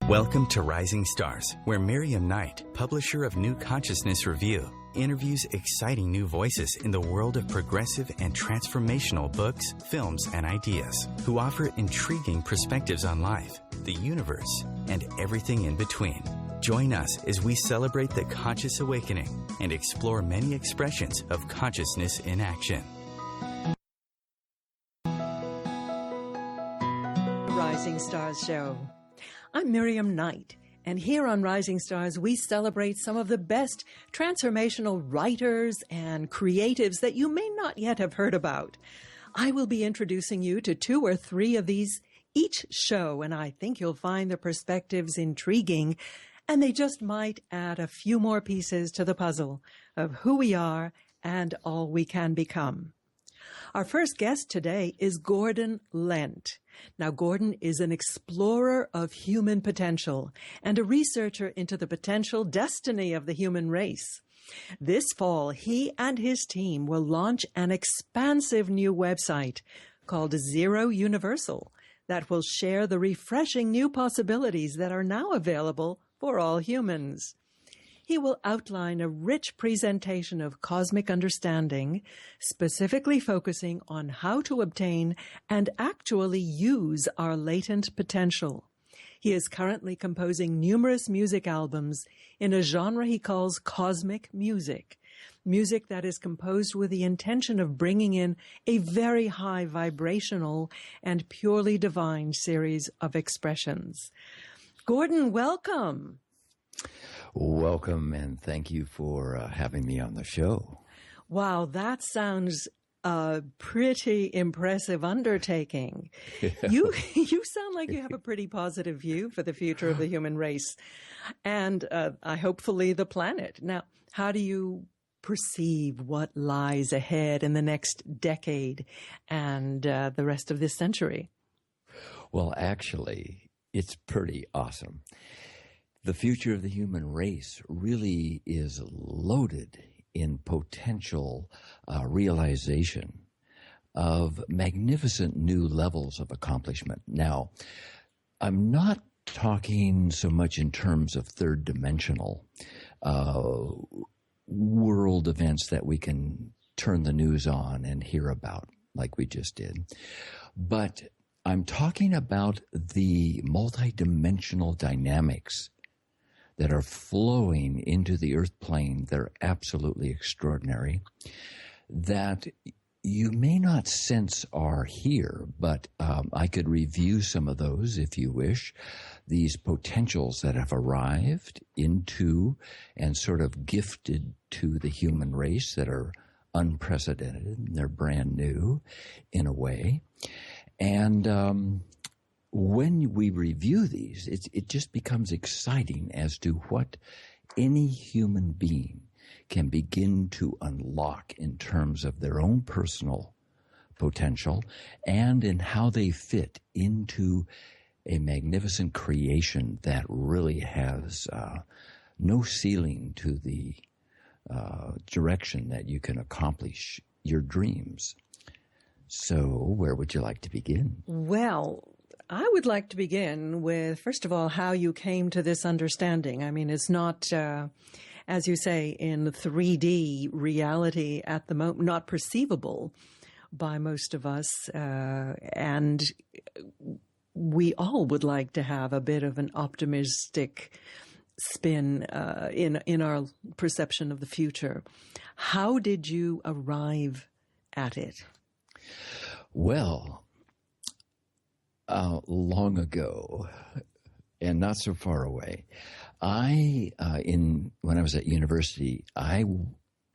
Welcome to Rising Stars, where Miriam Knight, publisher of New Consciousness Review, interviews exciting new voices in the world of progressive and transformational books, films, and ideas, who offer intriguing perspectives on life, the universe, and everything in between. Join us as we celebrate the conscious awakening and explore many expressions of consciousness in action. Rising Stars Show. I'm Miriam Knight, and here on Rising Stars, we celebrate some of the best transformational writers and creatives that you may not yet have heard about. I will be introducing you to 2 or 3 of these each show, and I think you'll find the perspectives intriguing, and they just might add a few more pieces to the puzzle of who we are and all we can become. Our first guest today is Gordon Lent. Now, Gordon is an explorer of human potential and a researcher into the potential destiny of the human race. This fall, he and his team will launch an expansive new website called Zero Universal that will share the refreshing new possibilities that are now available for all humans. He will outline a rich presentation of cosmic understanding, specifically focusing on how to obtain and actually use our latent potential. He is currently composing numerous music albums in a genre he calls cosmic music, music that is composed with the intention of bringing in a very high vibrational and purely divine series of expressions. Gordon, welcome. Welcome, and thank you for having me on the show. Wow, that sounds a pretty impressive undertaking. Yeah. You sound like you have a pretty positive view for the future of the human race and hopefully the planet. Now, how do you perceive what lies ahead in the next decade and the rest of this century? Well, actually, it's pretty awesome. The future of the human race really is loaded in potential realization of magnificent new levels of accomplishment. Now, I'm not talking so much in terms of third dimensional world events that we can turn the news on and hear about like we just did, but I'm talking about the multidimensional dynamics that are flowing into the earth plane. They're absolutely extraordinary, that you may not sense are here, but I could review some of those if you wish. These potentials that have arrived into and sort of gifted to the human race that are unprecedented. They're brand new in a way. And when we review these, it just becomes exciting as to what any human being can begin to unlock in terms of their own personal potential and in how they fit into a magnificent creation that really has no ceiling to the direction that you can accomplish your dreams. So where would you like to begin? Well, I would like to begin with, first of all, how you came to this understanding. I mean, it's not, as you say, in 3D reality at the moment, not perceivable by most of us. And we all would like to have a bit of an optimistic spin in our perception of the future. How did you arrive at it? Well, long ago, and not so far away, when I was at university, I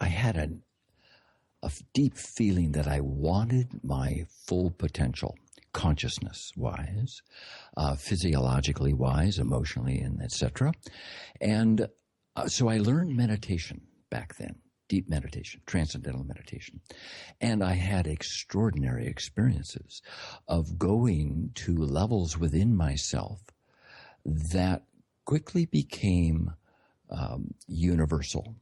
had a deep feeling that I wanted my full potential, consciousness-wise, physiologically wise, emotionally, and etc. And so I learned meditation back then. Deep meditation, transcendental meditation. And I had extraordinary experiences of going to levels within myself that quickly became universal.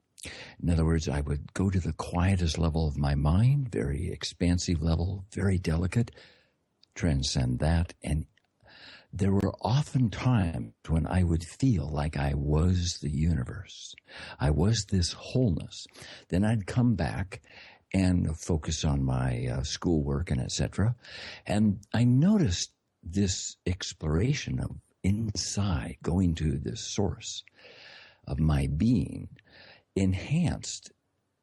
In other words, I would go to the quietest level of my mind, very expansive level, very delicate, transcend that, and there were often times when I would feel like I was the universe. I was this wholeness. Then I'd come back and focus on my schoolwork and etc. And I noticed this exploration of inside, going to this source of my being, enhanced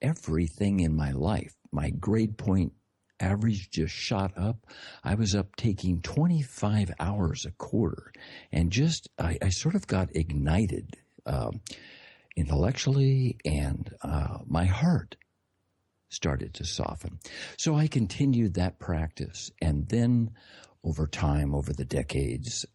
everything in my life. My grade point average just shot up. I was up taking 25 hours a quarter, and just I sort of got ignited intellectually, and my heart started to soften. So I continued that practice, and then over time, over the decades,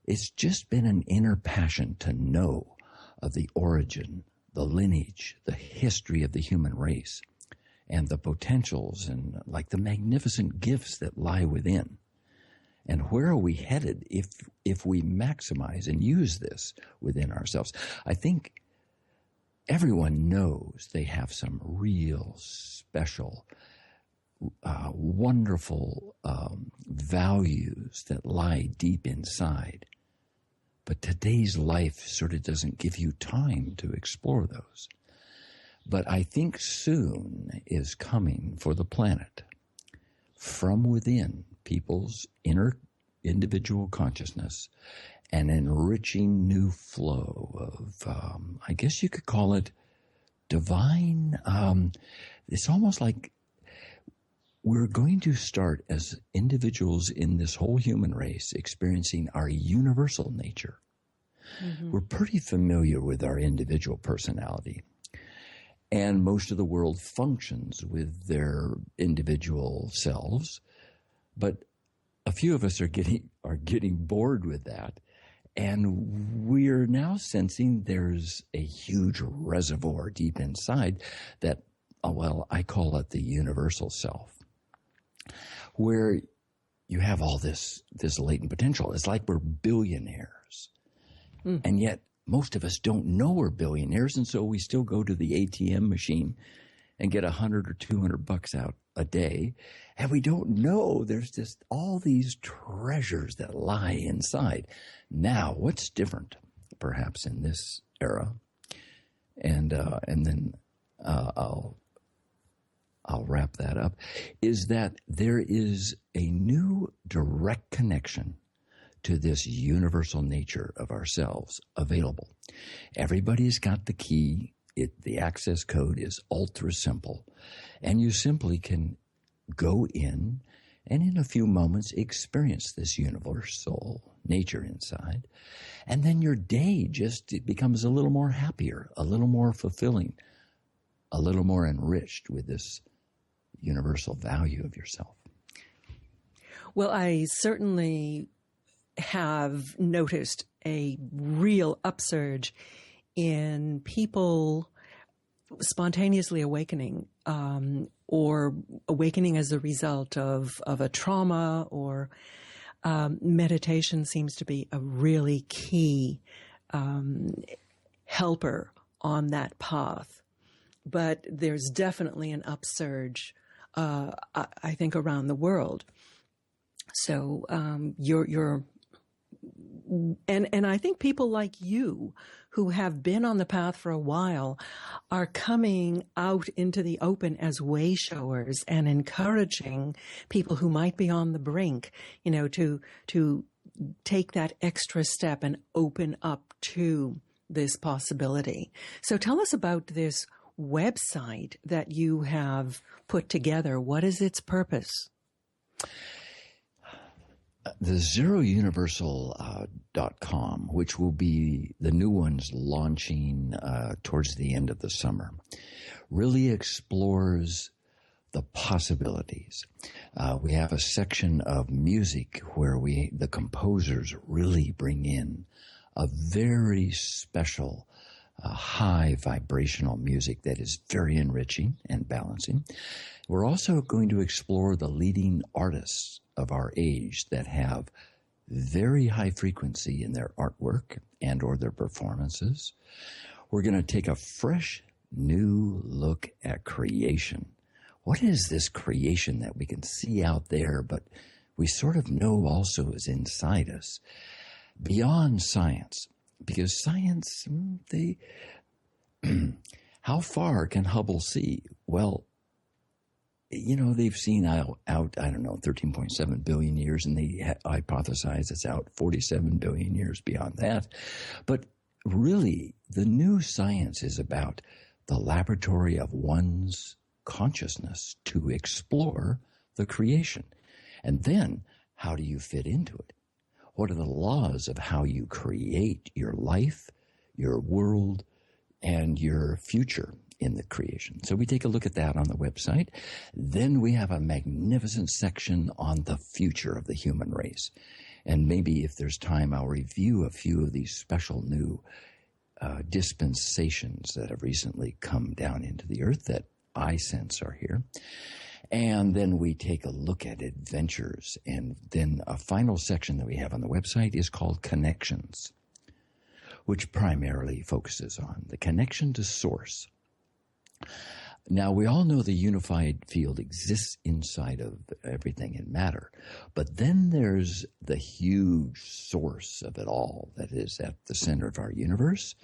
it's just been an inner passion to know of the origin, the lineage, the history of the human race, and the potentials and like the magnificent gifts that lie within. And where are we headed if we maximize and use this within ourselves? I think everyone knows they have some real special, wonderful values that lie deep inside. But today's life sort of doesn't give you time to explore those. But I think soon is coming for the planet, from within people's inner individual consciousness, an enriching new flow of, I guess you could call it divine. It's almost like we're going to start as individuals in this whole human race experiencing our universal nature. Mm-hmm. We're pretty familiar with our individual personality. And most of the world functions with their individual selves, but a few of us are getting bored with that, and we're now sensing there's a huge reservoir deep inside that, I call it the universal self, where you have all this latent potential. It's like we're billionaires, and yet most of us don't know we're billionaires, and so we still go to the ATM machine and get $100 or $200 out a day, and we don't know there's just all these treasures that lie inside. Now, what's different, perhaps in this era, and then I'll wrap that up, is that there is a new direct connection to this universal nature of ourselves available. Everybody's got the key. The access code is ultra simple, and you simply can go in and in a few moments experience this universal nature inside, and then your day it becomes a little more happier, a little more fulfilling, a little more enriched with this universal value of yourself. Well, I certainly have noticed a real upsurge in people spontaneously awakening, or awakening as a result of a trauma, or meditation seems to be a really key helper on that path. But there's definitely an upsurge, I think, around the world. So you're and I think people like you who have been on the path for a while are coming out into the open as way showers and encouraging people who might be on the brink, to take that extra step and open up to this possibility. So tell us about this website that you have put together. What is its purpose? The zerouniversal.com, which will be the new ones launching towards the end of the summer, really explores the possibilities. We have a section of music where the composers really bring in a very special high vibrational music that is very enriching and balancing. We're also going to explore the leading artists of our age that have very high frequency in their artwork and or their performances. We're going to take a fresh new look at creation. What is this creation that we can see out there, but we sort of know also is inside us, beyond science. Because science, how far can Hubble see? Well, they've seen out, I don't know, 13.7 billion years, and they hypothesize it's out 47 billion years beyond that. But really, the new science is about the laboratory of one's consciousness to explore the creation. And then, how do you fit into it? What are the laws of how you create your life, your world, and your future in the creation? So we take a look at that on the website. Then we have a magnificent section on the future of the human race. And maybe if there's time, I'll review a few of these special new dispensations that have recently come down into the earth that I sense are here. And then we take a look at adventures. And then a final section that we have on the website is called Connections, which primarily focuses on the connection to source. Now, we all know the unified field exists inside of everything in matter, but then there's the huge source of it all that is at the center of our universe,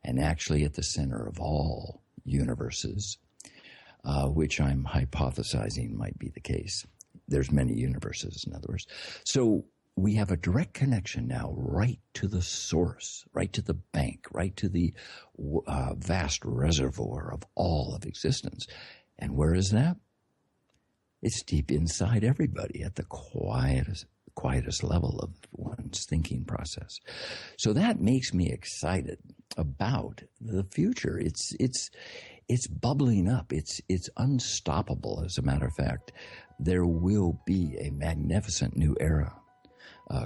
and actually at the center of all universes, which I'm hypothesizing might be the case. There's many universes, in other words. So we have a direct connection now right to the source, right to the bank, right to the vast reservoir of all of existence. And where is that? It's deep inside everybody at the quietest level of one's thinking process. So that makes me excited about the future. It's bubbling up. It's unstoppable. As a matter of fact, there will be a magnificent new era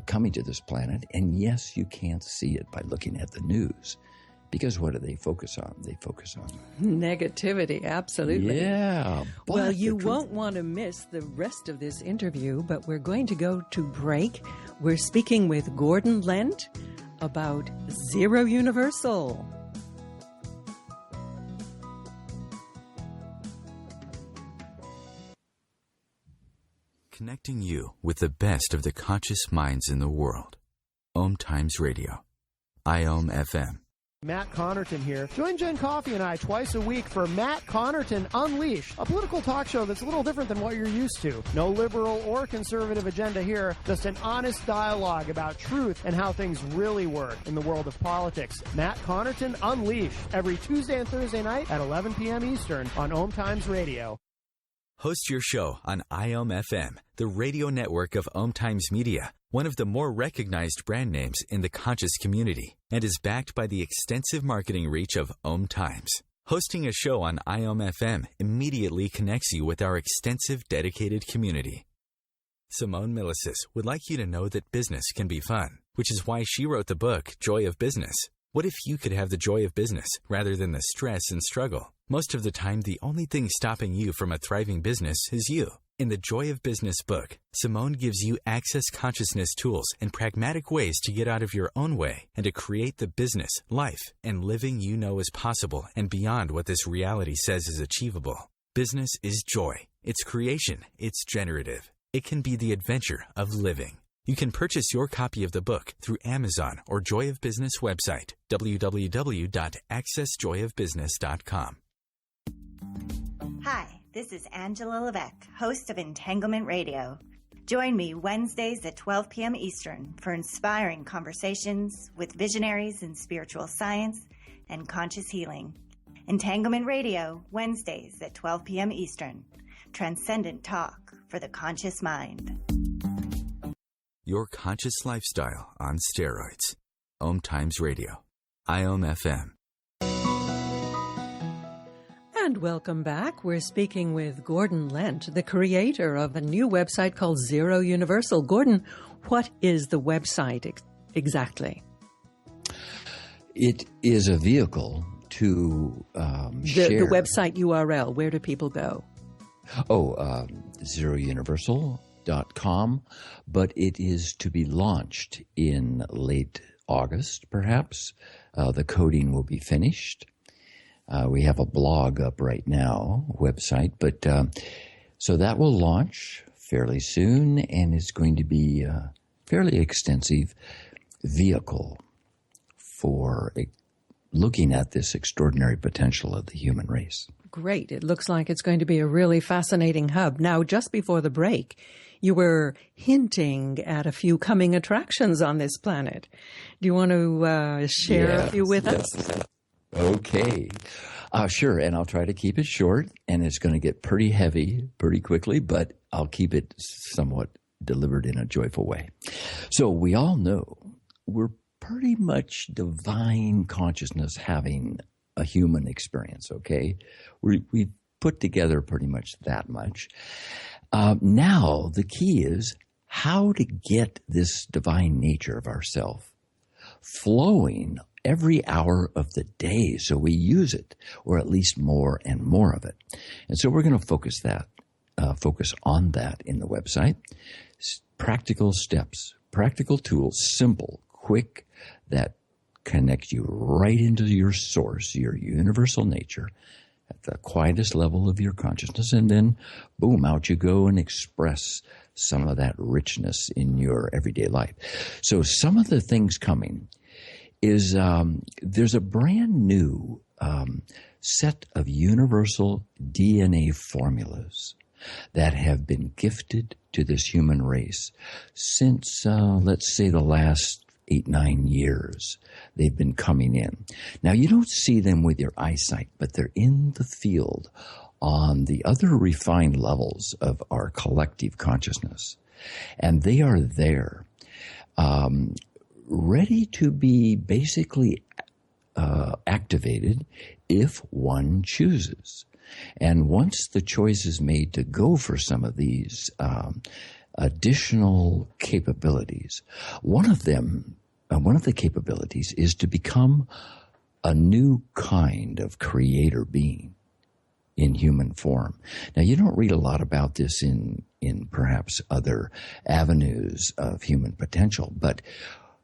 coming to this planet. And yes, you can't see it by looking at the news. Because what do they focus on? They focus on negativity, absolutely. Yeah. Well, you won't want to miss the rest of this interview, but we're going to go to break. We're speaking with Gordon Lent about Zero Universal. Connecting you with the best of the conscious minds in the world. Om Times Radio. IOM FM. Matt Connerton here. Join Jen Coffey and I twice a week for Matt Connerton Unleashed, a political talk show that's a little different than what you're used to. No liberal or conservative agenda here, just an honest dialogue about truth and how things really work in the world of politics. Matt Connerton Unleashed, every Tuesday and Thursday night at 11 p.m. Eastern on Om Times Radio. Host your show on IOM FM, the radio network of Om Times Media, one of the more recognized brand names in the conscious community, and is backed by the extensive marketing reach of Om Times. Hosting a show on IOM FM immediately connects you with our extensive dedicated community. Simone Milasas would like you to know that business can be fun, which is why she wrote the book, Joy of Business. What if you could have the joy of business rather than the stress and struggle? Most of the time, the only thing stopping you from a thriving business is you. In the Joy of Business book, Simone gives you access consciousness tools and pragmatic ways to get out of your own way and to create the business, life, and living you know is possible and beyond what this reality says is achievable. Business is joy. It's creation. It's generative. It can be the adventure of living. You can purchase your copy of the book through Amazon or Joy of Business website, www.accessjoyofbusiness.com. Hi, this is Angela Levesque, host of Entanglement Radio. Join me Wednesdays at 12 p.m. Eastern for inspiring conversations with visionaries in spiritual science and conscious healing. Entanglement Radio, Wednesdays at 12 p.m. Eastern. Transcendent talk for the conscious mind. Your conscious lifestyle on steroids. Om Times Radio. IOM FM. And welcome back. We're speaking with Gordon Lent, the creator of a new website called Zero Universal. Gordon, what is the website exactly? It is a vehicle to share. The website URL, where do people go? zerouniversal.com, but it is to be launched in late August, perhaps. The coding will be finished. We have a blog up right now, website, but so that will launch fairly soon, and it's going to be a fairly extensive vehicle for looking at this extraordinary potential of the human race. Great. It looks like it's going to be a really fascinating hub. Now, just before the break, you were hinting at a few coming attractions on this planet. Do you want to share a few with us? Okay. Sure, and I'll try to keep it short, and it's going to get pretty heavy pretty quickly, but I'll keep it somewhat delivered in a joyful way. So we all know we're pretty much divine consciousness having a human experience, okay? We've put together pretty much that much. Now, the key is how to get this divine nature of ourself flowing every hour of the day so we use it, or at least more and more of it. And so we're going to focus on that in the website. Practical steps, practical tools, simple, quick, that connect you right into your source, your universal nature, at the quietest level of your consciousness, and then, boom, out you go and express some of that richness in your everyday life. So some of the things coming is there's a brand new set of universal DNA formulas that have been gifted to this human race since, let's say, the last 8-9 years. They've been coming in. Now, you don't see them with your eyesight, but they're in the field on the other refined levels of our collective consciousness. And they are there, ready to be basically activated if one chooses. And once the choice is made to go for some of these additional capabilities, one of the capabilities is to become a new kind of creator being in human form. Now, you don't read a lot about this in perhaps other avenues of human potential, but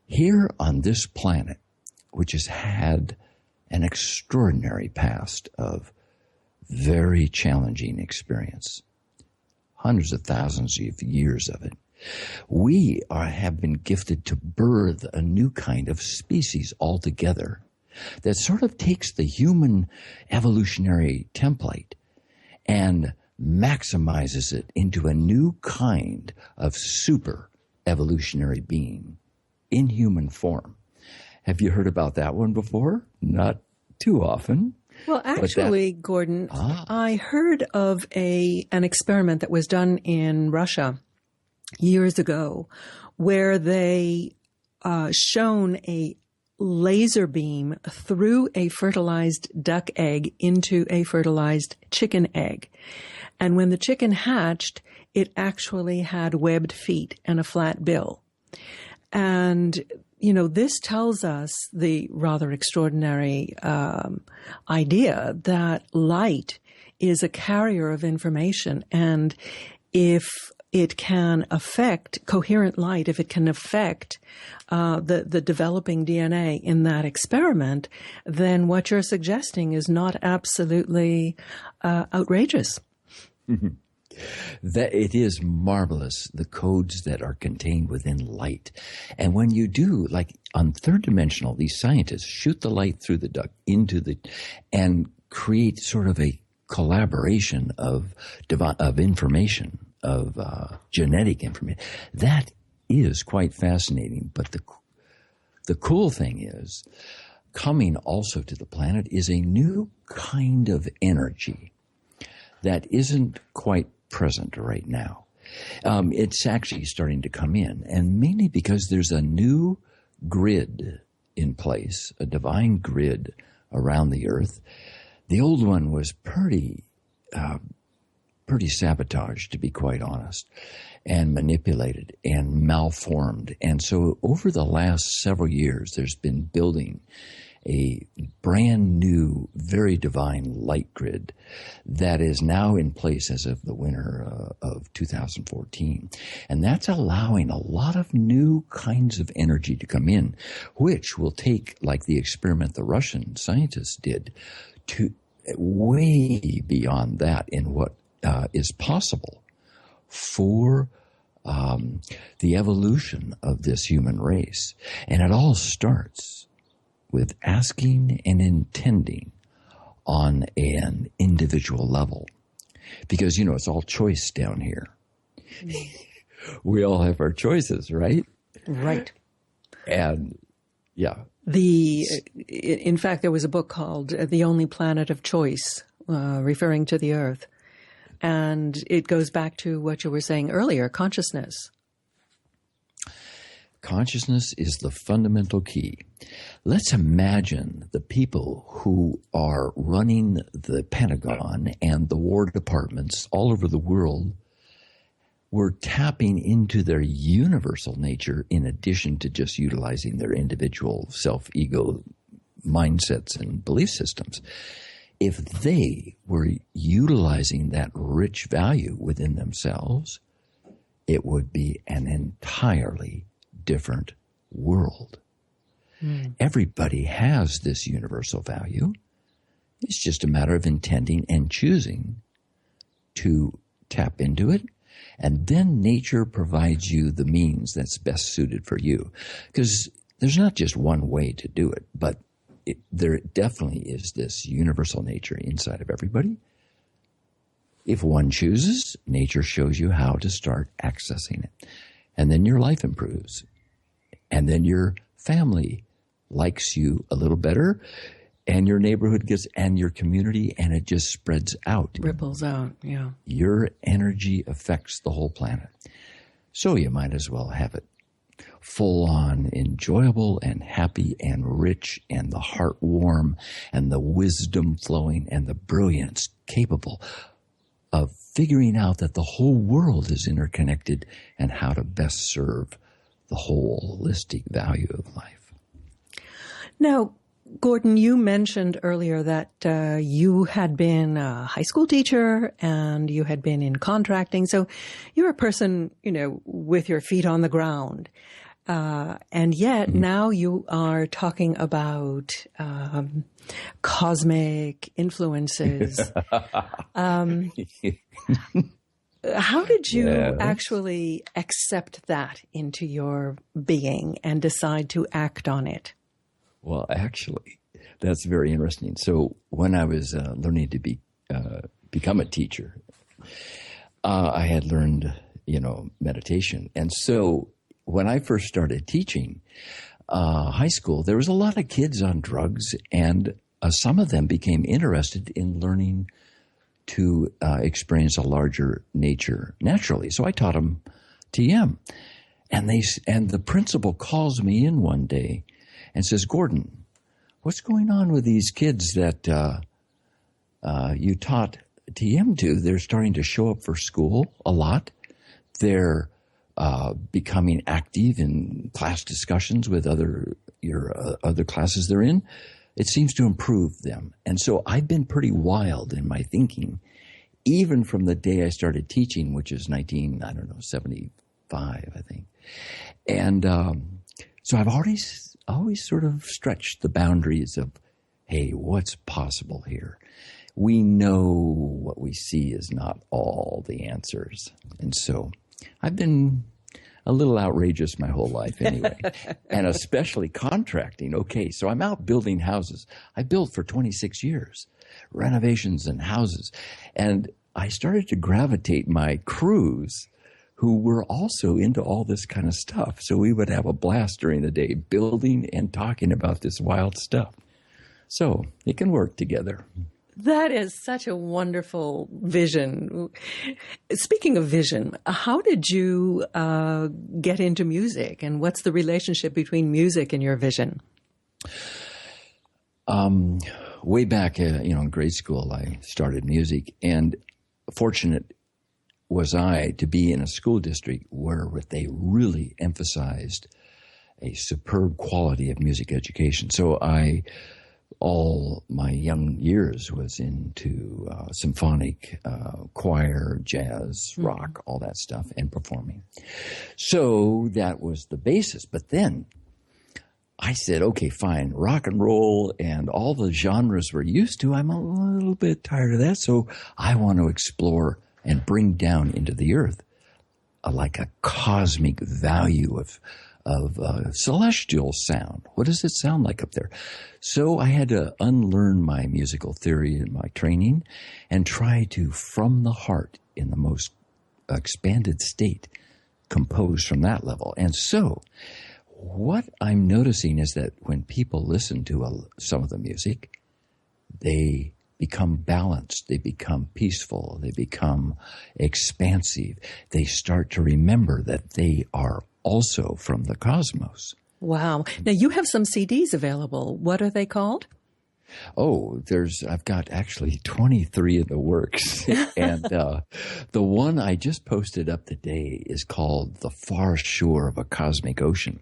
here on this planet, which has had an extraordinary past of very challenging experience, hundreds of thousands of years of it, we have been gifted to birth a new kind of species altogether that sort of takes the human evolutionary template and maximizes it into a new kind of super evolutionary being in human form. Have you heard about that one before? Not too often. Well, actually, Gordon, I heard of an experiment that was done in Russia years ago where they shone a laser beam through a fertilized duck egg into a fertilized chicken egg. And when the chicken hatched, it actually had webbed feet and a flat bill. And, you know, this tells us the rather extraordinary idea that light is a carrier of information. And if it can affect coherent light, if it can affect the developing DNA in that experiment, then what you're suggesting is not absolutely outrageous. That it is marvelous, the codes that are contained within light. And when you do, like on third dimensional, these scientists shoot the light through the duct and create sort of a collaboration of information, of genetic information. That is quite fascinating. But the cool thing is, coming also to the planet is a new kind of energy that isn't quite present right now. It's actually starting to come in, and mainly because there's a new grid in place, a divine grid around the earth. The old one was pretty sabotaged, to be quite honest, and manipulated and malformed. And so over the last several years, there's been building a brand new, very divine light grid that is now in place as of the winter of 2014. And that's allowing a lot of new kinds of energy to come in, which will take, like the experiment the Russian scientists did, to way beyond that in what is possible for the evolution of this human race. And it all starts with asking and intending on an individual level. Because, it's all choice down here. We all have our choices, right? Right. And, yeah. In fact, there was a book called The Only Planet of Choice, referring to the Earth. And it goes back to what you were saying earlier, consciousness. Consciousness is the fundamental key. Let's imagine the people who are running the Pentagon and the War departments all over the world were tapping into their universal nature in addition to just utilizing their individual self-ego mindsets and belief systems. If they were utilizing that rich value within themselves, it would be an entirely different world. Everybody has this universal value. It's just a matter of intending and choosing to tap into it. And then nature provides you the means that's best suited for you. Because there's not just one way to do it, but there definitely is this universal nature inside of everybody. If one chooses, nature shows you how to start accessing it. And then your life improves. And then your family likes you a little better, and your neighborhood gets, and your community, and it just spreads out. Ripples out, yeah. Your energy affects the whole planet. So you might as well have it full on enjoyable and happy and rich and the heart warm and the wisdom flowing and the brilliance capable of figuring out that the whole world is interconnected and how to best serve the holistic value of life. Now, Gordon, you mentioned earlier that you had been a high school teacher and you had been in contracting. So you're a person, with your feet on the ground. And yet now you are talking about cosmic influences. How did you actually accept that into your being and decide to act on it? Well, actually, that's very interesting. So when I was learning to become a teacher, I had learned, meditation. And so when I first started teaching high school, there was a lot of kids on drugs, and some of them became interested in learning to experience a larger nature naturally. So I taught them TM. And the principal calls me in one day and says, Gordon, what's going on with these kids that you taught TM to? They're starting to show up for school a lot. They're becoming active in class discussions with other classes they're in. It seems to improve them. And so I've been pretty wild in my thinking, even from the day I started teaching, which is 75, I think. And so I've always sort of stretched the boundaries of, hey, what's possible here? We know what we see is not all the answers. And so I've been a little outrageous my whole life anyway, and especially contracting. Okay, so I'm out building houses. I built for 26 years, renovations and houses. And I started to gravitate my crews who were also into all this kind of stuff. So we would have a blast during the day building and talking about this wild stuff. So it can work together. That is such a wonderful vision. Speaking of vision, how did you get into music, and what's the relationship between music and your vision? Way back, in grade school, I started music, and fortunate was I to be in a school district where they really emphasized a superb quality of music education. So all my young years was into symphonic, choir, jazz, rock, all that stuff, and performing. So that was the basis. But then I said, okay, fine, rock and roll and all the genres we're used to, I'm a little bit tired of that. So I want to explore and bring down into the earth like a cosmic value of celestial sound. What does it sound like up there? So I had to unlearn my musical theory and my training and try to, from the heart, in the most expanded state, compose from that level. And so what I'm noticing is that when people listen to some of the music, they become balanced, they become peaceful, they become expansive. They start to remember that they are also from the cosmos. Wow. Now you have some CDs available. What are they called? Oh, I've got actually 23 in the works. And the one I just posted up today is called The Far Shore of a Cosmic Ocean.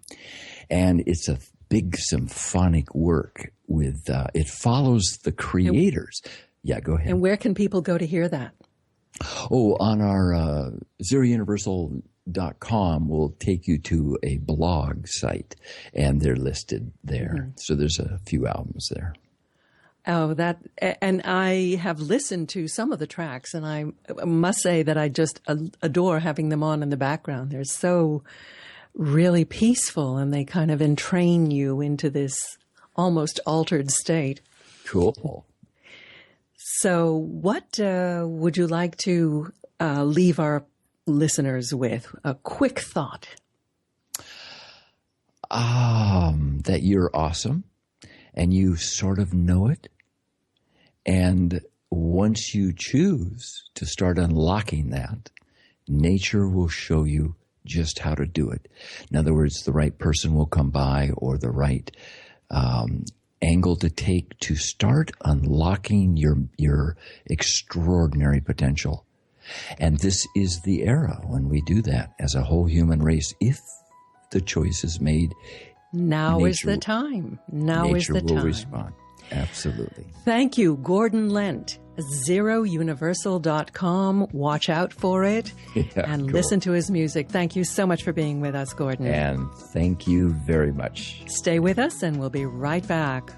And it's a big symphonic work with, it follows the creators. Yeah, go ahead. And where can people go to hear that? Oh, on our zerouniversal.com will take you to a blog site, and they're listed there. Mm-hmm. So there's a few albums there. Oh, and I have listened to some of the tracks, and I must say that I just adore having them on in the background. They're so really peaceful, and they kind of entrain you into this almost altered state. Cool. So what would you like to leave our listeners with? A quick thought. That you're awesome, and you sort of know it. And once you choose to start unlocking that, nature will show you just how to do it. In other words, the right person will come by, or the right angle to take to start unlocking your extraordinary potential. And this is the era when we do that as a whole human race. If the choice is made, now is the time. Now is the time. Nature will respond. Absolutely. Thank you, Gordon Lent. ZeroUniversal.com. Watch out for it and listen to his music. Thank you so much for being with us, Gordon. And thank you very much. Stay with us, and we'll be right back.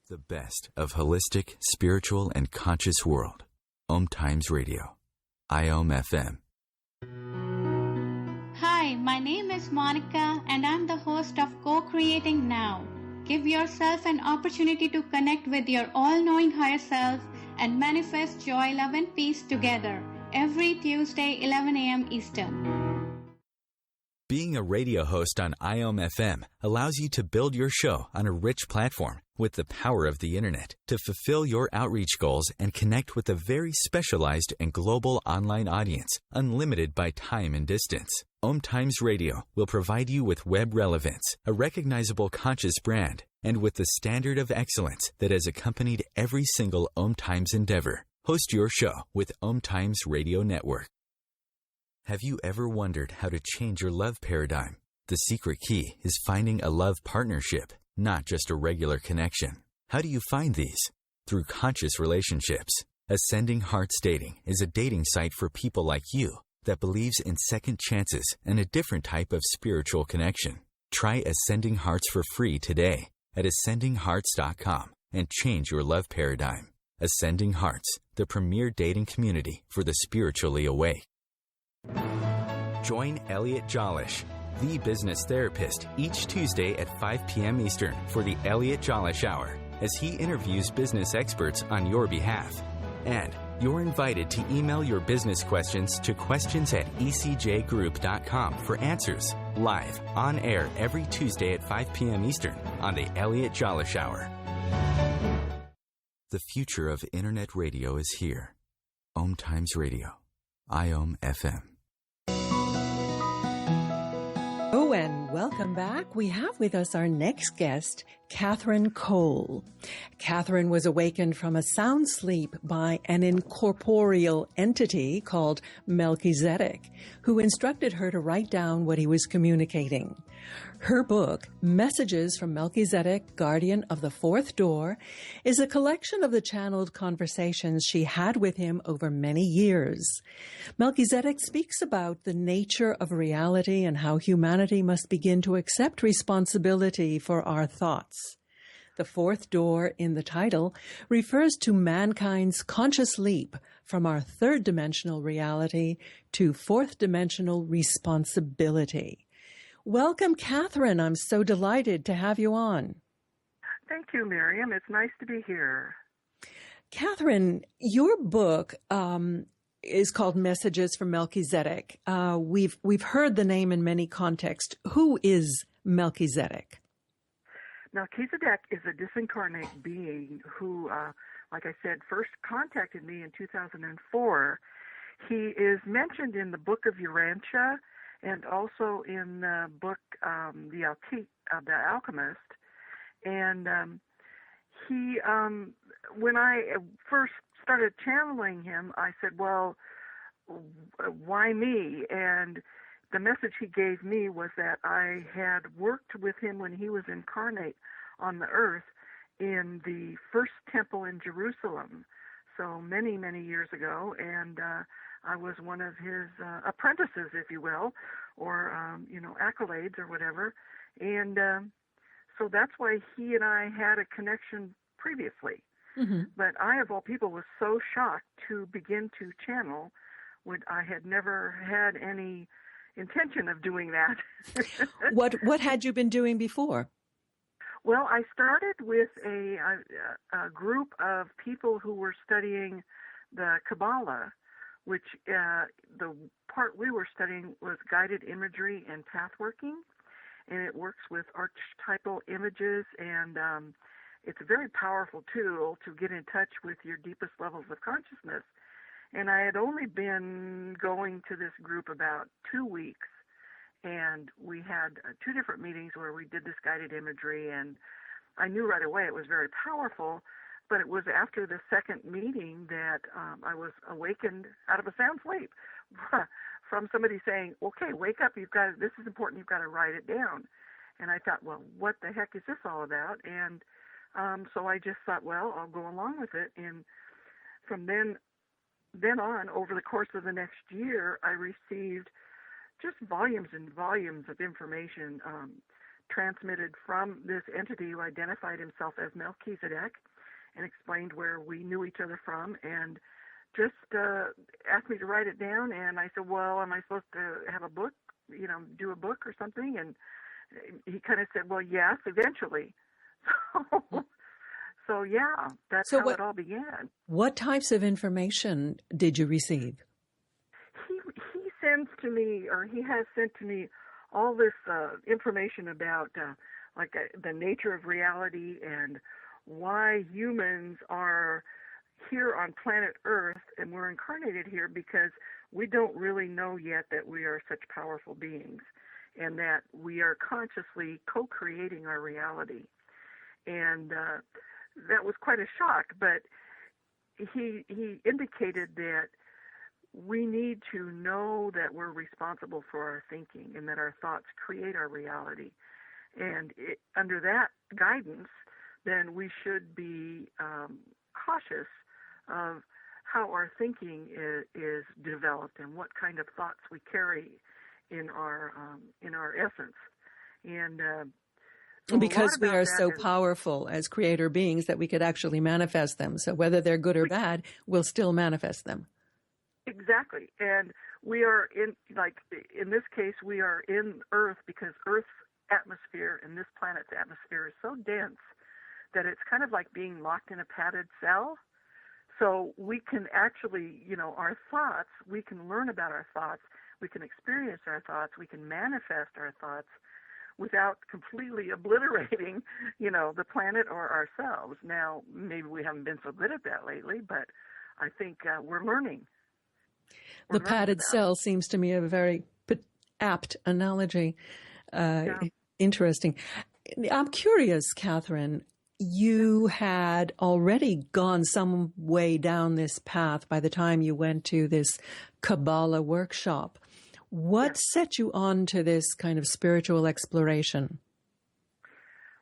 The best of holistic, spiritual, and conscious world. Om Times Radio. IOM FM. Hi, my name is Monica, and I'm the host of Co-Creating Now. Give yourself an opportunity to connect with your all-knowing higher self and manifest joy, love, and peace together every Tuesday, 11 a.m. Eastern. Being a radio host on IOM FM allows you to build your show on a rich platform with the power of the internet to fulfill your outreach goals and connect with a very specialized and global online audience, unlimited by time and distance. Om Times Radio will provide you with web relevance, a recognizable conscious brand, and with the standard of excellence that has accompanied every single Om Times endeavor. Host your show with Om Times Radio Network. Have you ever wondered how to change your love paradigm? The secret key is finding a love partnership, not just a regular connection. How do you find these? Through conscious relationships. Ascending Hearts Dating is a dating site for people like you that believes in second chances and a different type of spiritual connection. Try Ascending Hearts for free today at ascendinghearts.com and change your love paradigm. Ascending Hearts, the premier dating community for the spiritually awake. Join Elliot Jolish, the business therapist, each Tuesday at 5 p.m. Eastern for the Elliot Jolish Hour, as he interviews business experts on your behalf. And you're invited to email your business questions to questions@ecjgroup.com for answers, live, on air every Tuesday at 5 p.m. Eastern on the Elliot Jolish Hour. The future of Internet radio is here. Om Times Radio. IOM FM. Oh, and welcome back. We have with us our next guest, Kathryn Cole. Kathryn was awakened from a sound sleep by an incorporeal entity called Melchizedek, who instructed her to write down what he was communicating. Her book, Messages from Melchizedek, Guardian of the Fourth Door, is a collection of the channeled conversations she had with him over many years. Melchizedek speaks about the nature of reality and how humanity must begin to accept responsibility for our thoughts. The fourth door in the title refers to mankind's conscious leap from our third dimensional reality to fourth dimensional responsibility. Welcome, Kathryn. I'm so delighted to have you on. Thank you, Miriam. It's nice to be here. Kathryn, your book is called Messages from Melchizedek. We've heard the name in many contexts. Who is Melchizedek? Melchizedek is a disincarnate being who, like I said, first contacted me in 2004. He is mentioned in the Book of Urantia and also in the book The Alchemist. And he, when I first started channeling him, I said, well, why me? And the message he gave me was that I had worked with him when he was incarnate on the earth in the first temple in Jerusalem, so many, many years ago, and I was one of his apprentices, if you will, or, accolades or whatever, and so that's why he and I had a connection previously. Mm-hmm. But I, of all people, was so shocked to begin to channel when I had never had any intention of doing that. What had you been doing before? Well, I started with a group of people who were studying the Kabbalah, which the part we were studying was guided imagery and path working, and it works with archetypal images, and it's a very powerful tool to get in touch with your deepest levels of consciousness. And I had only been going to this group about 2 weeks, and we had 2 different meetings where we did this guided imagery, and I knew right away it was very powerful, but it was after the second meeting that I was awakened out of a sound sleep from somebody saying, okay, wake up, this is important, you've got to write it down. And I thought, well, what the heck is this all about? And so I just thought, well, I'll go along with it. And from then on, over the course of the next year, I received just volumes and volumes of information transmitted from this entity who identified himself as Melchizedek and explained where we knew each other from, and just asked me to write it down. And I said, well, am I supposed to have a book, do a book or something? And he kind of said, well, yes, eventually. So yeah, that's how it all began. What types of information did you receive? He sends to me, or he has sent to me, all this information about the nature of reality and why humans are here on planet Earth, and we're incarnated here because we don't really know yet that we are such powerful beings and that we are consciously co-creating our reality. And that was quite a shock, but he indicated that we need to know that we're responsible for our thinking and that our thoughts create our reality. And under that guidance, then we should be cautious of how our thinking is developed and what kind of thoughts we carry in our essence. And because we are so powerful as creator beings that we could actually manifest them. So whether they're good or bad, we'll still manifest them. Exactly. And we are in this case, we are in Earth because Earth's atmosphere and this planet's atmosphere is so dense that it's kind of like being locked in a padded cell. So we can actually, our thoughts, we can learn about our thoughts, we can experience our thoughts, we can manifest our thoughts without completely obliterating, the planet or ourselves. Now, maybe we haven't been so good at that lately, but I think we're learning. The padded cell seems to me a very apt analogy. Interesting. I'm curious, Kathryn, you had already gone some way down this path by the time you went to this Kabbalah workshop. What set you on to this kind of spiritual exploration?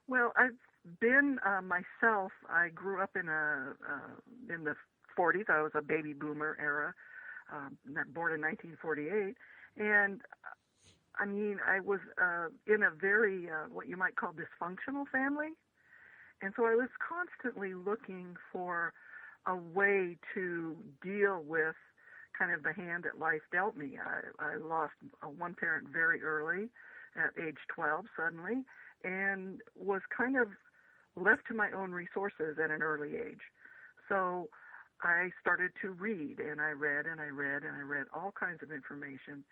Well, I've been myself. I grew up in the 40s. I was a baby boomer era, born in 1948, and I was in a very what you might call dysfunctional family, And so I was constantly looking for a way to deal with kind of the hand that life dealt me. I lost one parent very early at age 12 suddenly, and was kind of left to my own resources at an early age. So I started to read, and I read and I read and I read all kinds of information.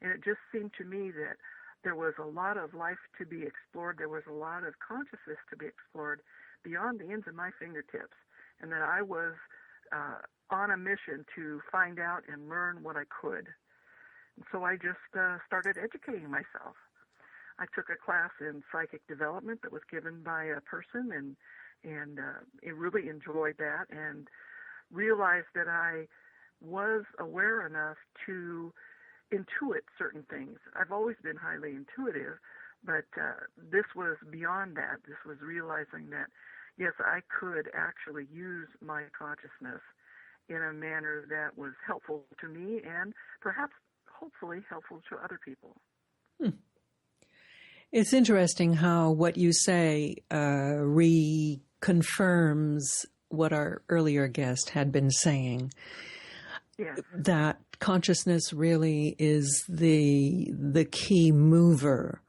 And it just seemed to me that there was a lot of life to be explored. There was a lot of consciousness to be explored beyond the ends of my fingertips, and that I was on a mission to find out and learn what I could. And so I just started educating myself. I took a class in psychic development that was given by a person, and I really enjoyed that, and realized that I was aware enough to intuit certain things. I've always been highly intuitive, but this was beyond that. This was realizing that, yes, I could actually use my consciousness in a manner that was helpful to me and perhaps, hopefully, helpful to other people. It's interesting how what you say reconfirms what our earlier guest had been saying. Yes. That consciousness really is the key mover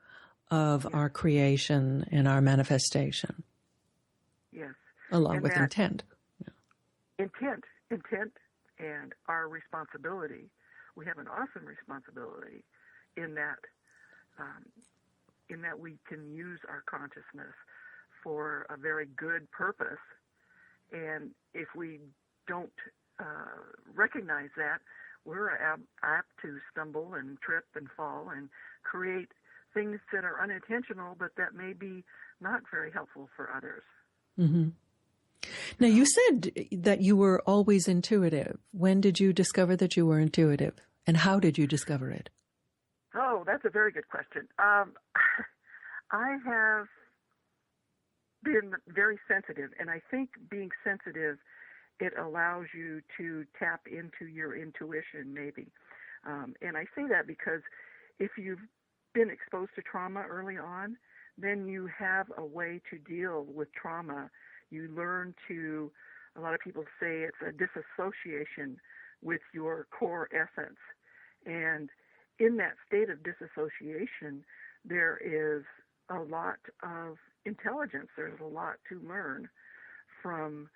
of our creation and our manifestation. Yes. Along with intent. Intent and our responsibility. We have an awesome responsibility in that we can use our consciousness for a very good purpose. And if we don't recognize that, we're apt to stumble and trip and fall and create things that are unintentional, but that may be not very helpful for others. Mm-hmm. Now, you said that you were always intuitive. When did you discover that you were intuitive, and how did you discover it? Oh, that's a very good question. I have been very sensitive, and I think being sensitive, it allows you to tap into your intuition, maybe. And I say that because if you've been exposed to trauma early on, then you have a way to deal with trauma. You learn to, a lot of people say it's a disassociation with your core essence. And in that state of disassociation, there is a lot of intelligence. There's a lot to learn from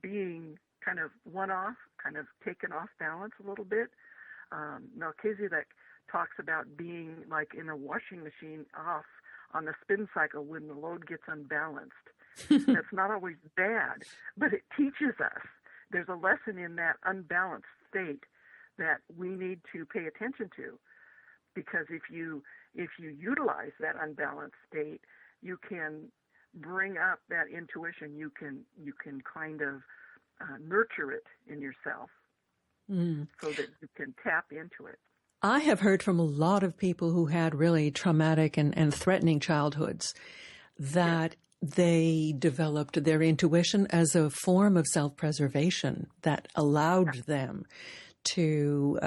being kind of one-off, kind of taken off balance a little bit. Melchizedek talks about being like in a washing machine off on the spin cycle when the load gets unbalanced. That's not always bad, but it teaches us. There's a lesson in that unbalanced state that we need to pay attention to, because if you utilize that unbalanced state, you can bring up that intuition. You can kind of nurture it in yourself so that you can tap into it. I have heard from a lot of people who had really traumatic and threatening childhoods that they developed their intuition as a form of self-preservation that allowed them to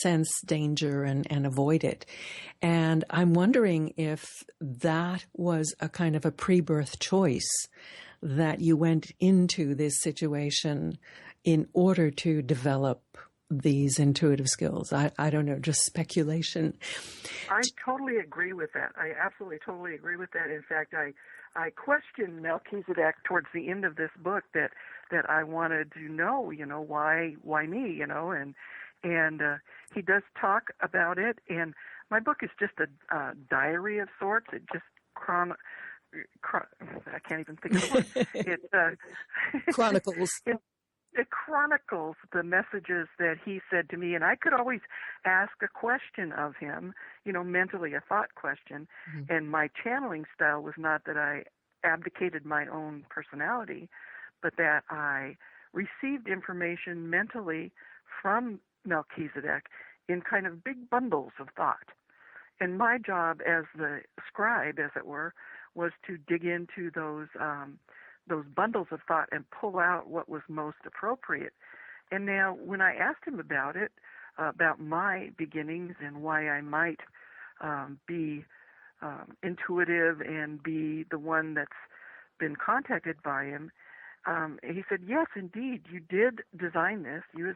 sense danger and avoid it. And I'm wondering if that was a kind of a pre-birth choice, that you went into this situation in order to develop these intuitive skills. I don't know, just speculation. I totally agree with that. I absolutely totally agree with that. In fact, I questioned Melchizedek towards the end of this book that I wanted to know, why me, and he does talk about it. And my book is just a diary of sorts. It just I can't even think of the word. Chronicles. It chronicles the messages that he said to me, and I could always ask a question of him, mentally, a thought question. Mm-hmm. And my channeling style was not that I abdicated my own personality, but that I received information mentally from Melchizedek in kind of big bundles of thought. And my job as the scribe, as it were, was to dig into those bundles of thought and pull out what was most appropriate. And now when I asked him about it, about my beginnings and why I might be intuitive and be the one that's been contacted by him, he said, yes, indeed, you did design this. You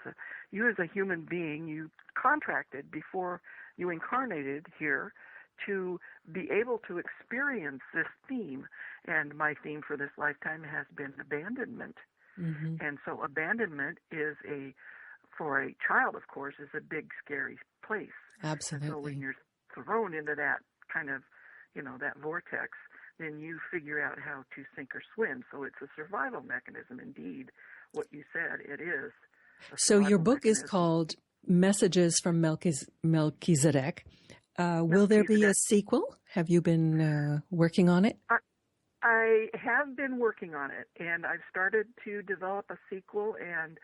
as a human being, you contracted before you incarnated here to be able to experience this theme. And my theme for this lifetime has been abandonment. Mm-hmm. And so abandonment is for a child, of course, is a big, scary place. Absolutely. So when you're thrown into that kind of, that vortex, then you figure out how to sink or swim. So it's a survival mechanism, indeed. What you said, it is. So your book is called Messages from Melchizedek. Will there be a sequel? Have you been working on it? I have been working on it, and I've started to develop a sequel, and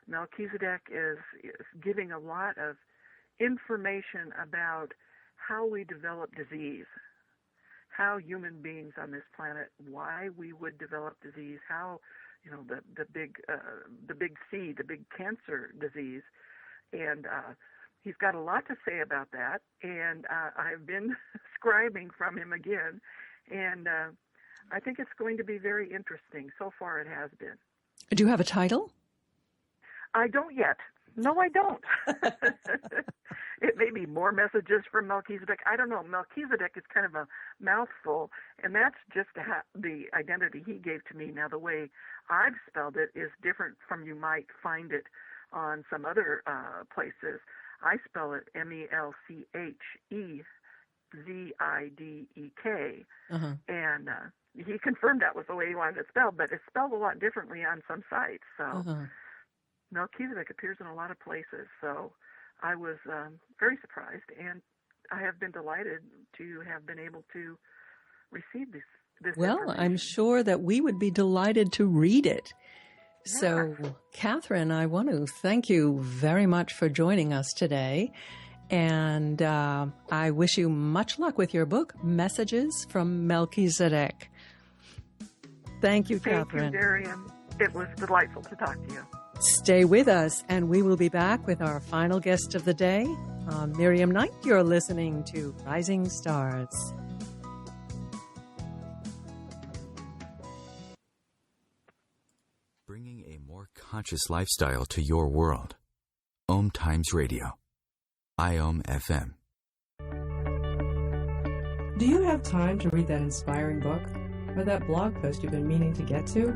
Melchizedek is giving a lot of information about how we develop disease, how human beings on this planet, why we would develop disease, how, the big C, the big cancer disease, and he's got a lot to say about that, and I've been scribing from him again, and I think it's going to be very interesting. So far it has been. Do you have a title? I don't yet. No, I don't. It may be More Messages from Melchizedek. I don't know. Melchizedek is kind of a mouthful, and that's just the identity he gave to me. Now, the way I've spelled it is different from you might find it on some other places. I spell it Melchizedek, and he confirmed that was the way he wanted it spelled, but it's spelled a lot differently on some sites. So Melchizedek appears in a lot of places. So I was very surprised, and I have been delighted to have been able to receive this Well, I'm sure that we would be delighted to read it. Yeah. So, Kathryn, I want to thank you very much for joining us today. And I wish you much luck with your book, Messages from Melchizedek. Thank you, Kathryn. Thank you, Miriam. It was delightful to talk to you. Stay with us, and we will be back with our final guest of the day. Miriam Knight, you're listening to Rising Stars. Bringing a more conscious lifestyle to your world. Om Times Radio. IOM FM. Do you have time to read that inspiring book or that blog post you've been meaning to get to?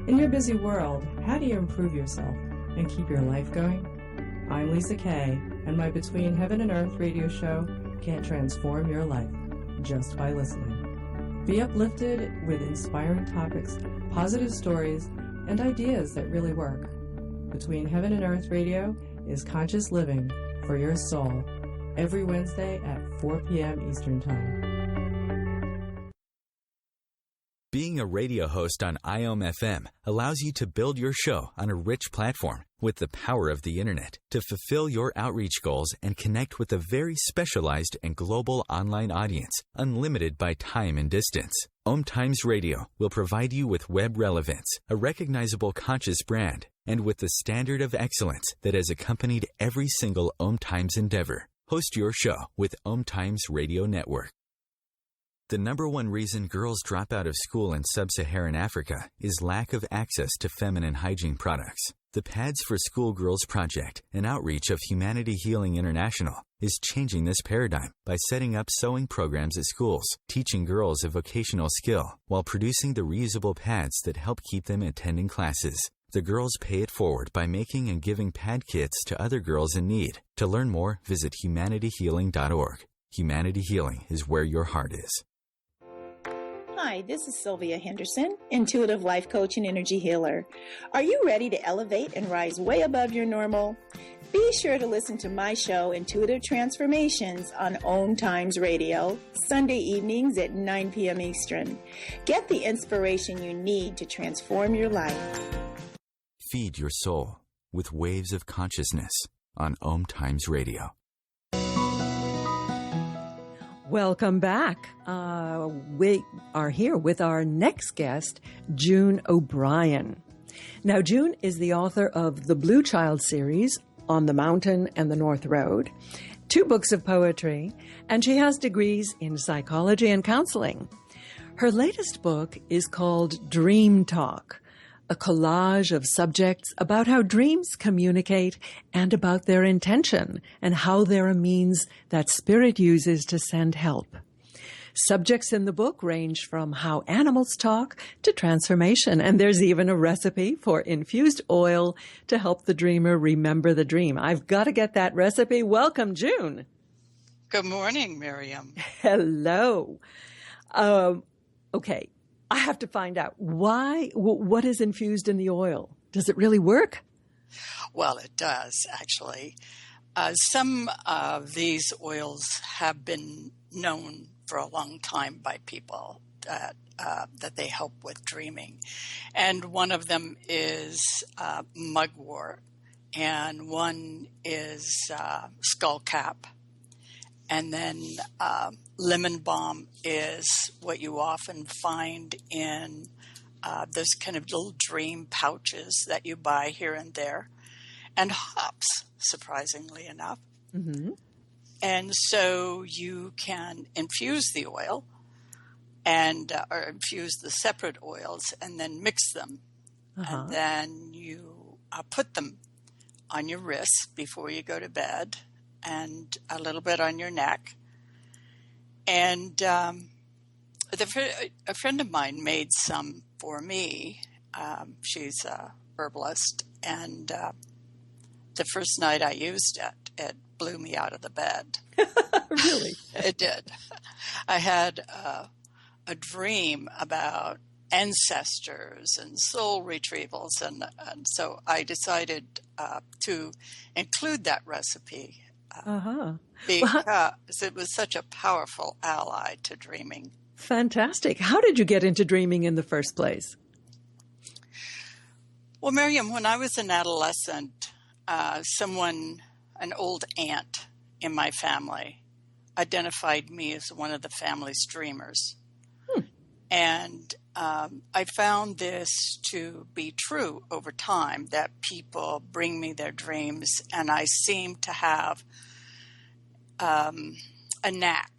In your busy world, how do you improve yourself and keep your life going? I'm Lisa Kay, and my Between Heaven and Earth radio show can transform your life just by listening. Be uplifted with inspiring topics, positive stories, and ideas that really work. Between Heaven and Earth radio is conscious living for your soul every Wednesday at 4 p.m. Eastern Time. Being a radio host on IOM FM allows you to build your show on a rich platform with the power of the internet to fulfill your outreach goals and connect with a very specialized and global online audience, unlimited by time and distance. Om Times Radio will provide you with web relevance, a recognizable conscious brand, and with the standard of excellence that has accompanied every single Om Times endeavor. Host your show with Om Times Radio Network. The number one reason girls drop out of school in sub-Saharan Africa is lack of access to feminine hygiene products. The Pads for Schoolgirls Project, an outreach of Humanity Healing International, is changing this paradigm by setting up sewing programs at schools, teaching girls a vocational skill, while producing the reusable pads that help keep them attending classes. The girls pay it forward by making and giving pad kits to other girls in need. To learn more, visit humanityhealing.org. Humanity Healing is where your heart is. Hi, this is Sylvia Henderson, intuitive life coach and energy healer. Are you ready to elevate and rise way above your normal? Be sure to listen to my show, Intuitive Transformations, on Om Times Radio, Sunday evenings at 9 p.m. Eastern. Get the inspiration you need to transform your life. Feed your soul with waves of consciousness on Om Times Radio. Welcome back. We are here with our next guest, June O'Brien. Now, June is the author of the Blue Child series, On the Mountain and the North Road, 2 books of poetry, and she has degrees in psychology and counseling. Her latest book is called Dream Talk, a collage of subjects about how dreams communicate and about their intention and how they're a means that spirit uses to send help. Subjects in the book range from how animals talk to transformation, and there's even a recipe for infused oil to help the dreamer remember the dream. I've got to get that recipe. Welcome, June. Good morning, Miriam. Hello. Okay, I have to find out what is infused in the oil. Does it really work? Well, it does, actually. Some of these oils have been known for a long time by people that they help with dreaming. And one of them is mugwort, and one is skullcap. And then lemon balm is what you often find in those kind of little dream pouches that you buy here and there. And hops, surprisingly enough. Mm-hmm. And so you can infuse the oil or infuse the separate oils and then mix them. Uh-huh. And then you put them on your wrists before you go to bed and a little bit on your neck. And a friend of mine made some for me. She's a herbalist. And the first night I used it, it blew me out of the bed. Really? It did. I had a dream about ancestors and soul retrievals, and so I decided to include that recipe because it was such a powerful ally to dreaming. Fantastic. How did you get into dreaming in the first place? Well, Miriam, when I was an adolescent, an old aunt in my family, identified me as one of the family's dreamers. And I found this to be true over time, that people bring me their dreams, and I seem to have a knack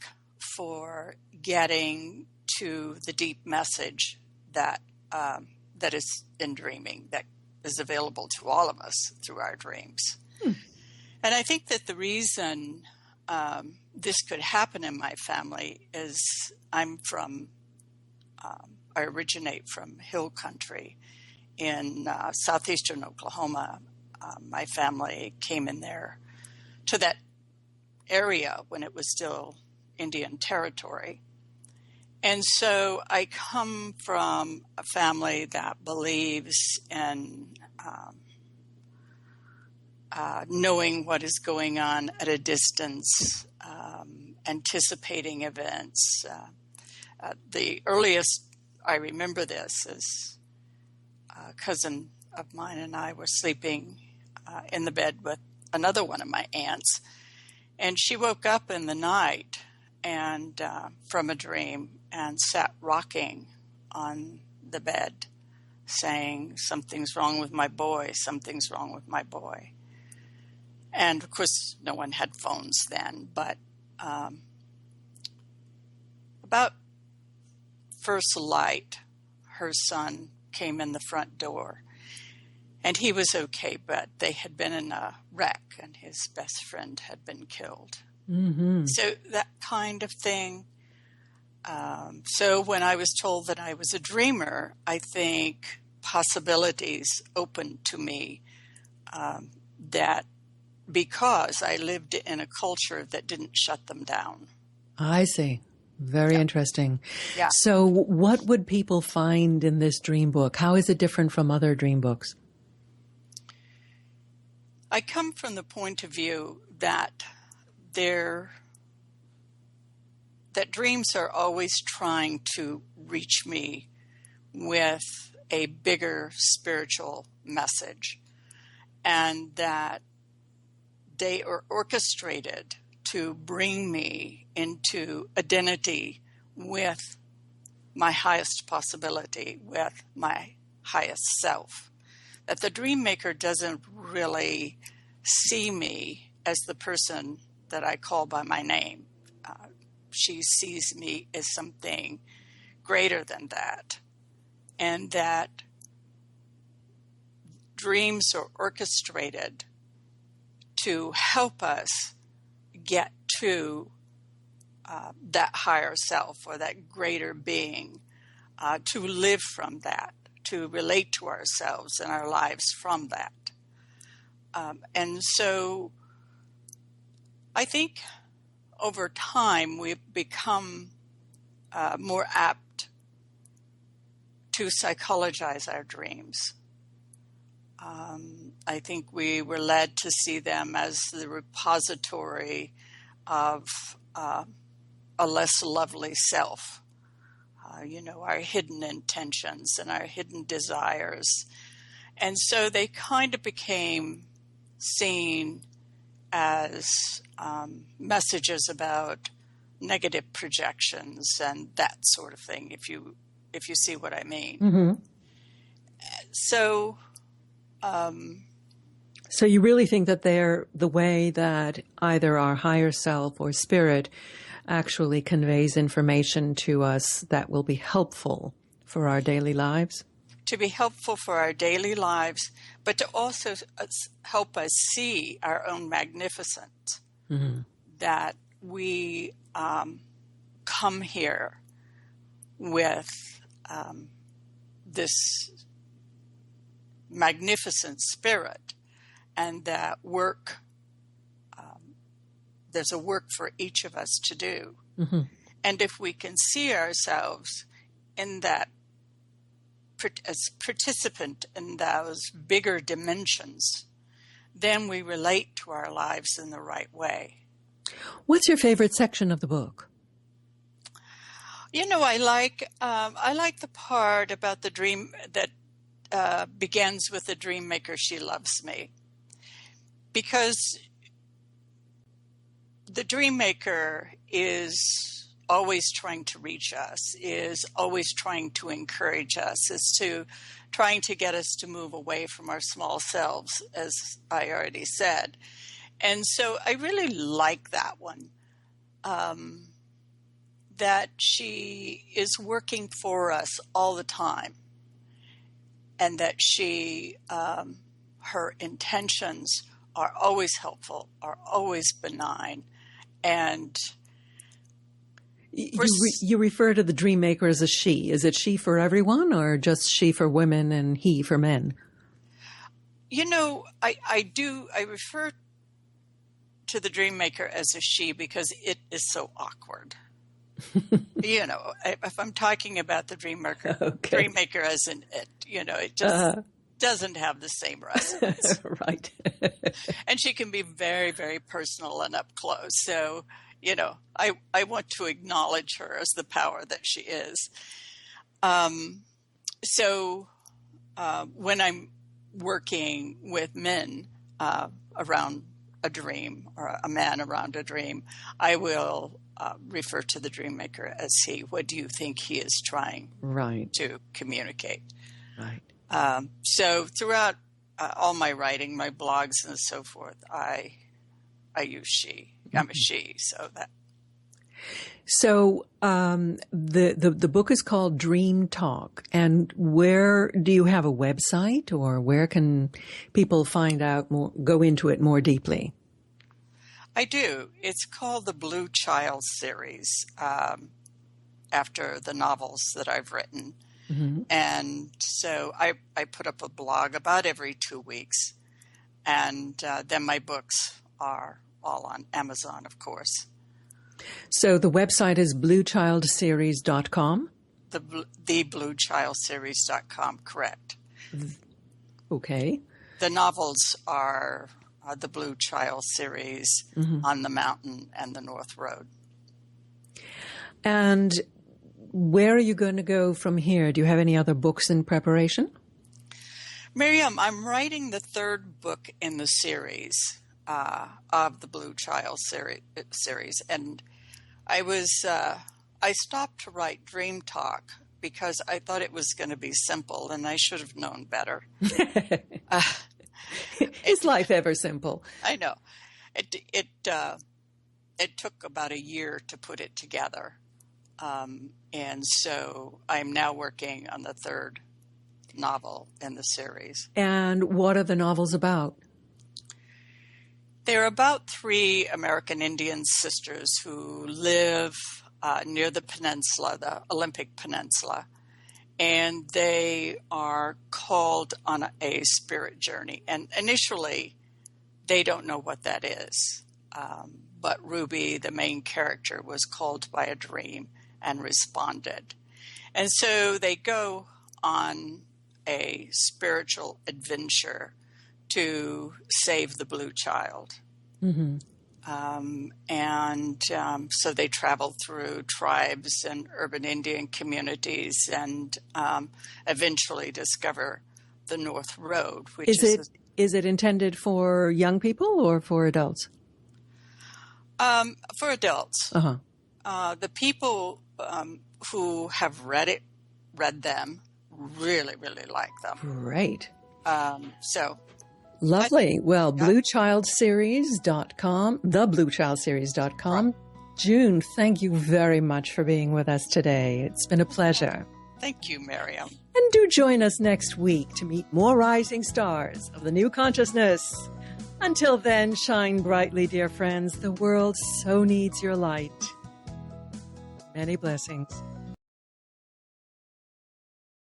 for getting to the deep message that is in dreaming, that is available to all of us through our dreams. And I think that the reason this could happen in my family is I originate from hill country in southeastern Oklahoma. My family came in there to that area when it was still Indian territory. And so I come from a family that believes in knowing what is going on at a distance, anticipating events. The earliest I remember this is a cousin of mine and I were sleeping in the bed with another one of my aunts, and she woke up in the night and from a dream and sat rocking on the bed saying, "Something's wrong with my boy, something's wrong with my boy." And of course, no one had phones then, but about first light, her son came in the front door, and he was okay, but they had been in a wreck, and his best friend had been killed. Mm-hmm. So that kind of thing. So when I was told that I was a dreamer, I think possibilities opened to me that because I lived in a culture that didn't shut them down. I see. Very interesting. Yeah. So what would people find in this dream book? How is it different from other dream books? I come from the point of view that dreams are always trying to reach me with a bigger spiritual message, and that they are orchestrated to bring me into identity with my highest possibility, with my highest self. That the dream maker doesn't really see me as the person that I call by my name. She sees me as something greater than that, and that dreams are orchestrated to help us get to that higher self or that greater being, to live from that, to relate to ourselves and our lives from that. And so I think over time we've become more apt to psychologize our dreams. I think we were led to see them as the repository of a less lovely self, our hidden intentions and our hidden desires. And so they kind of became seen as messages about negative projections and that sort of thing, if you see what I mean. Mm-hmm. So you really think that they're the way that either our higher self or spirit actually conveys information to us that will be helpful for our daily lives? To be helpful for our daily lives, but to also help us see our own magnificence, mm-hmm. that we come here with this magnificent spirit, and that work, there's a work for each of us to do. Mm-hmm. And if we can see ourselves in that, as participant in those bigger dimensions, then we relate to our lives in the right way. What's your favorite section of the book? I like the part about the dream that begins with the dream maker, she loves me. Because the dream maker is always trying to reach us, is always trying to encourage us, is trying to get us to move away from our small selves, as I already said. And so I really like that one, that she is working for us all the time, and that her intentions are always helpful, are always benign. And you refer to the dream maker as a she. Is it she for everyone, or just she for women and he for men? I refer to the dream maker as a she because it is so awkward. If I'm talking about the dream maker, okay. Dream maker as an it, it just doesn't have the same resonance. Right. And she can be very, very personal and up close. So, I want to acknowledge her as the power that she is. So when I'm working with men around a dream, or a man around a dream, I will refer to the dream maker as he. What do you think he is trying to communicate? Right. So throughout all my writing, my blogs and so forth, I use she. I'm a she, so that. So the book is called Dream Talk, and where do you have a website, or where can people find out more, go into it more deeply? I do. It's called the Blue Child series, after the novels that I've written. Mm-hmm. And so I put up a blog about every 2 weeks. And then my books are all on Amazon, of course. So the website is bluechildseries.com? The bluechildseries.com, correct. Okay. The novels are the Blue Child series, mm-hmm. On the Mountain and the North Road. And where are you going to go from here? Do you have any other books in preparation? Miriam, I'm writing the third book in the series of the Blue Child series. And I stopped to write Dream Talk because I thought it was going to be simple, and I should have known better. Is life ever simple? I know. It took about a year to put it together. And so I'm now working on the third novel in the series. And what are the novels about? They're about 3 American Indian sisters who live near the peninsula, the Olympic Peninsula, and they are called on a spirit journey. And initially, they don't know what that is. But Ruby, the main character, was called by a dream and responded. And so they go on a spiritual adventure to save the blue child. Mm-hmm. So they travel through tribes and urban Indian communities and eventually discover the North Road. Which is it intended for young people or for adults? For adults. Uh-huh. The people who have read them really, really like them. Great. Lovely. Well, bluechildseries.com, thebluechildseries.com. Right. June, thank you very much for being with us today. It's been a pleasure. Thank you, Miriam. And do join us next week to meet more rising stars of the new consciousness. Until then, shine brightly, dear friends. The world so needs your light. Many blessings.